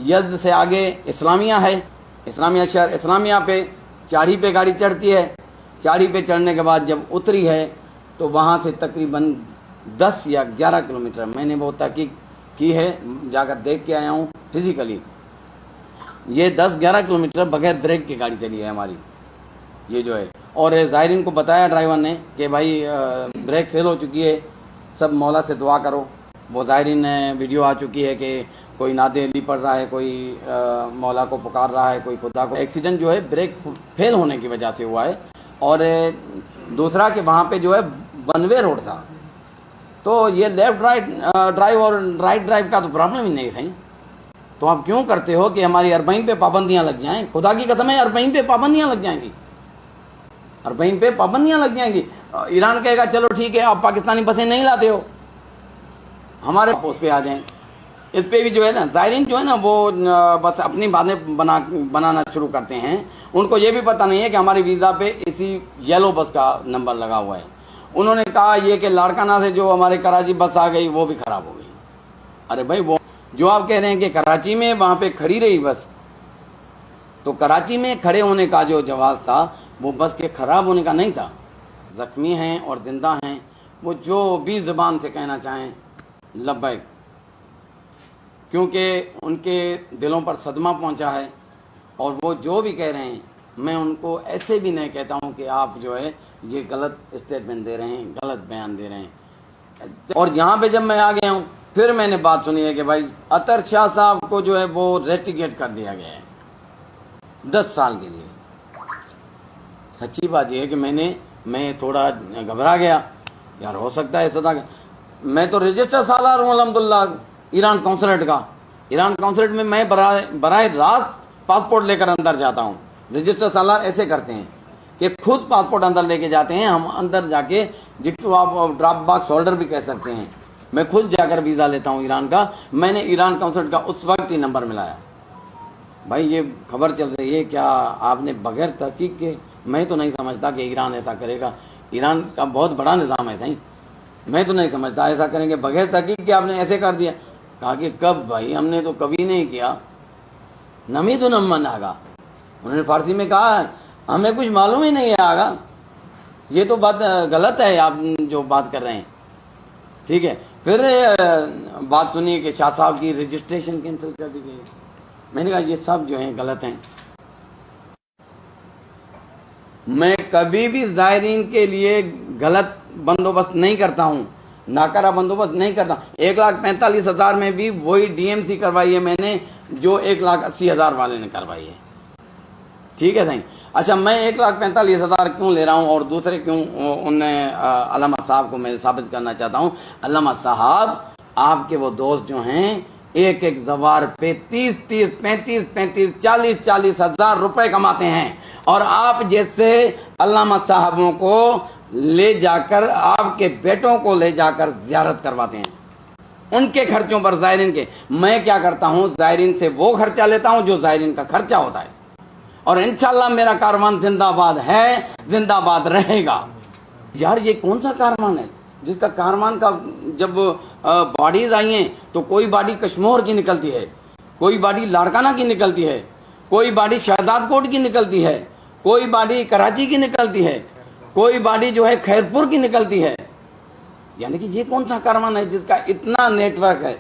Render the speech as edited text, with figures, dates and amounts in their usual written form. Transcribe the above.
यज्ञ से आगे इस्लामिया है, इस्लामिया शहर। इस्लामिया पे चाड़ी पे गाड़ी चढ़ती है। चाड़ी पे चढ़ने के बाद जब उतरी है तो वहाँ से तकरीबन 10 या 11 किलोमीटर, मैंने वो तहकीक की है, जाकर देख के आया हूँ फिजिकली। ये 10-11 किलोमीटर बगैर ब्रेक की गाड़ी चली है हमारी, ये जो है। और ज़ायरीन को बताया ड्राइवर ने कि भाई ब्रेक फेल हो चुकी है, सब मौला से दुआ करो। वो ज़ायरीन ने वीडियो आ चुकी है कि कोई नादे अली पढ़ रहा है, कोई मौला को पुकार रहा है, कोई खुदा को। एक्सीडेंट जो है ब्रेक फेल होने की वजह से हुआ है। और दूसरा कि वहाँ पे जो है वन वे रोड था, तो ये लेफ्ट राइट ड्राइव और राइट ड्राइव का तो प्रॉब्लम ही नहीं सही। तो आप क्यों करते हो कि हमारी अरबईन पे पाबंदियाँ लग जाएं? खुदा की कसम है, अरबईन पे पाबंदियाँ लग जाएंगी, अरबईन पे पाबंदियाँ लग जाएंगी। ईरान कहेगा चलो ठीक है, आप पाकिस्तानी बसें नहीं लाते हो, हमारे उस पे आ जाएं। इस पे भी जो है ना ज़ायरीन जो है ना वो बस अपनी बातें बनाना शुरू करते हैं। उनको ये भी पता नहीं है कि हमारी वीज़ा पे इसी येलो बस का नंबर लगा हुआ है। उन्होंने कहा ये कि लाड़काना से जो हमारे कराची बस आ गई वो भी ख़राब हो गई। अरे भाई, वो जो आप कह रहे हैं कि कराची में वहाँ पे खड़ी रही बस, तो कराची में खड़े होने का जो जवाब था वो बस के ख़राब होने का नहीं था। ज़ख्मी हैं और जिंदा हैं, वो जो भी ज़बान से कहना चाहें लब्बैक, क्योंकि उनके दिलों पर सदमा पहुंचा है। और वो जो भी कह रहे हैं, मैं उनको ऐसे भी नहीं कहता हूं कि आप जो है ये गलत स्टेटमेंट दे रहे हैं, गलत बयान दे रहे हैं। और यहाँ पे जब मैं आ गया हूँ फिर मैंने बात सुनी है कि भाई अतर शाह साहब को जो है वो रेस्टिकेट कर दिया गया है 10 साल के लिए। सच्ची बात यह है कि मैं थोड़ा घबरा गया, यार हो सकता है सदा। मैं तो रजिस्टर सालार हूँ अल्हम्दुलिल्लाह ईरान कौंसलेट का। ईरान कौंसलेट में मैं बराह रास्त पासपोर्ट लेकर अंदर जाता हूँ। रजिस्टर सालार ऐसे करते हैं कि खुद पासपोर्ट अंदर लेके जाते हैं, हम अंदर जाके, जिसको आप ड्रॉप बॉक्स होल्डर भी कह सकते हैं, मैं खुद जाकर वीज़ा लेता हूँ ईरान का। मैंने ईरान कौंसलेट का उस वक्त ही नंबर मिलाया। भाई ये खबर चल रही है, क्या आपने बगैर तहकीक के, मैं तो नहीं समझता कि ईरान ऐसा करेगा। ईरान का बहुत बड़ा निज़ाम है सही, मैं तो नहीं समझता ऐसा करेंगे बगैर तहकीक के। आपने ऐसे कर दिया। कहा कि कब भाई, हमने तो कभी नहीं किया, नमी तो नमन आगा। उन्होंने फारसी में कहा हमें कुछ मालूम ही नहीं है आगा। ये तो बात गलत है आप जो बात कर रहे हैं, ठीक है। फिर बात सुनिए कि शाह साहब की रजिस्ट्रेशन कैंसिल कर दी गई। मैंने कहा ये सब जो है गलत हैं। मैं कभी भी ज़ायरीन के लिए गलत बंदोबस्त नहीं करता हूँ, नाकारा बंदोबस्त नहीं करता। 1,45,000 में भी वही डीएमसी करवाई है मैंने जो 1,80,000 वाले ने करवाई है, ठीक है सही। अच्छा, मैं 1,45,000 क्यों ले रहा हूँ और दूसरे क्यों उनने अल्लामा साहब को मैं साबित करना चाहता हूँ। अल्लामा साहब आपके वो दोस्त जो हैं एक एक जवार पे 30-30, 35-35, 40-40 हज़ार रुपए कमाते हैं, और आप जैसे अल्लामा साहबों को ले जाकर, आपके बेटों को ले जाकर ज़ियारत करवाते हैं उनके खर्चों पर, ज़ायरीन के। मैं क्या करता हूँ, ज़ायरीन से वो खर्चा लेता हूँ जो ज़ायरीन का खर्चा होता है, और इंशाल्लाह मेरा कारवान जिंदाबाद है, जिंदाबाद रहेगा। यार ये कौन सा कारवान है जिसका कारवान का जब बॉडीज आई हैं तो कोई बॉडी कश्मीर की निकलती है, कोई बॉडी लाड़काना की निकलती है, कोई बॉडी शहजाद कोट की निकलती है, कोई बॉडी कराची की निकलती है, कोई बॉडी जो है खैरपुर की निकलती है। यानी कि ये कौन सा कारवान है जिसका इतना नेटवर्क है।